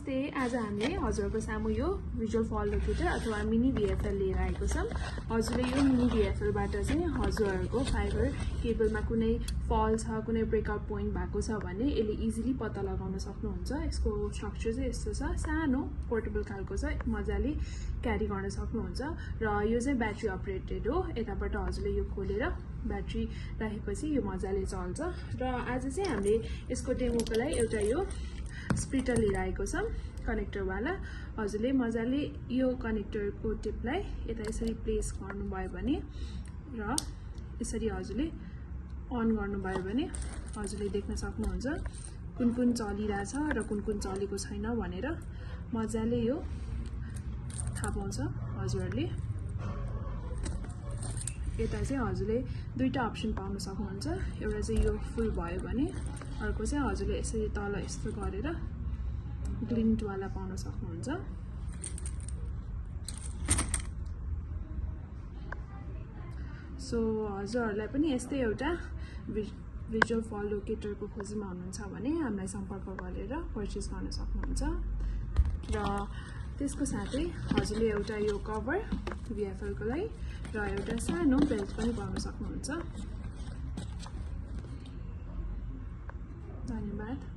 नमस्ते। आज हामीले हजुरको सामु यो भिजुअल फल लोकेटर अथवा मिनी VFL लिएर आएको छौं। हजुरले यो मिनी VFL बाट चाहिँ हजुरहरुको फाइबर केबलमा कुनै फल छ, कुनै ब्रेकआउट पोइन्ट भएको छ भने यसले इजिली पत्ता लगाउन सक्नुहुन्छ। यसको स्ट्रक्चर चाहिँ यस्तो छ, सानो पोर्टेबल खालको छ, मजाले क्यारी गर्न सक्नुहुन्छ र यो चाहिँ ब्याट्री अपरेटेड हो। यताबाट हजुरले यो खोलेर ब्याट्री राखेपछि यो मजाले चल्छ र आज चाहिँ हामीले यसको डेमोको लागि एउटा यो स्प्लिटर लिएर आएको छ कनेक्टर वाला। हजुरले मजाले यो कनेक्टरको टिपलाई यता यसरी प्लेस गर्नुभयो भने र यसरी हजुरले अन गर्नुभयो भने हजुरले देख्न सक्नुहुन्छ कुन कुन चलिरहेछ र कुन कुन चलेको छैन भनेर मजाले यो थाहा पाउँछ हजुरहरूले। यता चाहिँ हजुरले दुईटा अप्सन पाउन सक्नुहुन्छ। एउटा चाहिँ यो फुल भयो भने अर्को चाहिँ हजुरले यसरी तल यस्तो गरेर ग्लिन्ट वाला पाउन सक्नुहुन्छ। सो हजुरहरूलाई पनि यस्तै एउटा भिजुअल फल लोकेटरको खोजीमा हुनुहुन्छ भने हामीलाई सम्पर्क गरेर परचेज गर्न सक्नुहुन्छ र त्यसको साथै हजुरले एउटा यो कभर VFL को लागि र एउटा सानो बेल्ट पनि पाउन सक्नुहुन्छ। धन्यवाद।